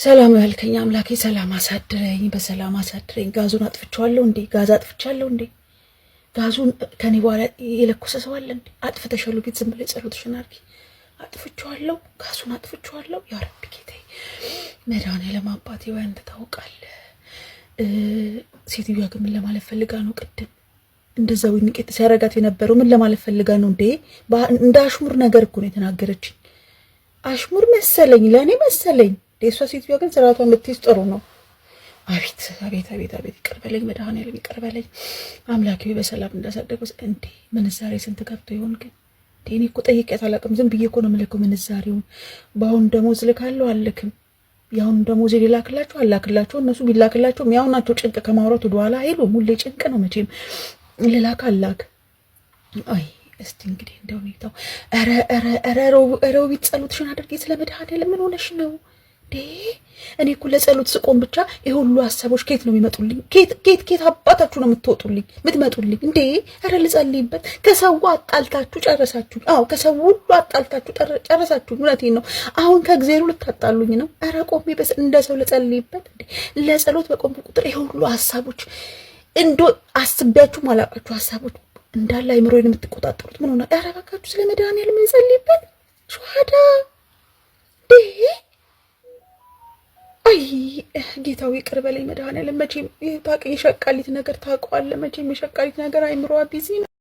ሰላም ያልከኝ አምላኬ ሰላም አሳድረኝ፣ በሰላም አሳድረኝ። ጋዙን አጥፍቻለሁ እንዴ? ጋዝ አጥፍቻለሁ እንዴ? ጋዙን ከኔ በኋላ የለኮሰ ሰው አለ እንዴ? አጥፍተሻሉ ቤት ዝም ብለሽ ጸሎትሽን አድርጊ። አጥፍቻለሁ፣ ጋዙን አጥፍቻለሁ። ያ ረቢ ጌታዬ መድኃኒዓለም አባቴ ወይ አንተ ታውቃለህ። ሴትዮዋ ግን ምን ለማለት ፈልጋ ነው? ቅድም እንደዛ ወይ ንቄት ሲያረጋት የነበረው ምን ለማለት ፈልጋ ነው እንዴ? እንደ አሽሙር ነገር እኮ ነው የተናገረችኝ። አሽሙር መሰለኝ፣ ለእኔ መሰለኝ። የእሷ ሴትዮዋ ግን ስርዓቷን ብትይዝ ጥሩ ነው። አቤት አቤት አቤት አቤት! ይቅር በለኝ መድኃኒዓለም ይቅር በለኝ አምላኬ በሰላም እንዳሳደገው። እንዴ ምንዛሬ ስንት ገብቶ ይሆን ግን? እኔ እኮ ጠይቄያት አላውቅም። ዝም ብዬ እኮ ነው የምልከው ምንዛሬውን። በአሁኑ ደሞዝ ልካለሁ አልልክም፣ ያሁን ደሞዝ ሊላክላቸው አላክላቸው። እነሱ ቢላክላቸውም ያው ናቸው። ጭንቅ ከማውራት ወደኋላ አይሉም። ሁሌ ጭንቅ ነው መቼም። ልላክ አላክ። አይ እስቲ እንግዲህ እንደው ሁኔታው። ኧረ ሮቢት ጸሎትሽን አድርጌ። ስለ መድኃኒዓለም ምን ሆነሽ ነው? እኔ እኮ ለጸሎት ስቆም ብቻ ይሄ ሁሉ ሀሳቦች ከየት ነው የሚመጡልኝ? ከየት አባታችሁ ነው የምትመጡልኝ እንዴ? ኧረ ልጸልይበት። ከሰው አጣልታችሁ ጨረሳችሁ። አዎ ከሰው ሁሉ አጣልታችሁ ጨረሳችሁ። እውነቴን ነው። አሁን ከእግዚአብሔር ልታጣሉኝ ነው? ኧረ ቆሜ እንደ ሰው ልጸልይበት እንዴ? ለጸሎት በቆም ቁጥር ይሄ ሁሉ ሀሳቦች እንዶ አስቤያችሁ ማላቃችሁ ሀሳቦች እንዳለ አይምሮዬን የምትቆጣጠሩት ምን ሆነ? ኧረ እባካችሁ ስለ መድኃኒዓለም ልጸልይበት። ሸዋዳ አይ ጌታው ይቅር በለኝ መድኃኒዓለም። መቼም የሸቃሊት ነገር ታውቀዋለህ። መቼም የሸቃሊት ነገር አይምሮዋ ቢዚ ነው።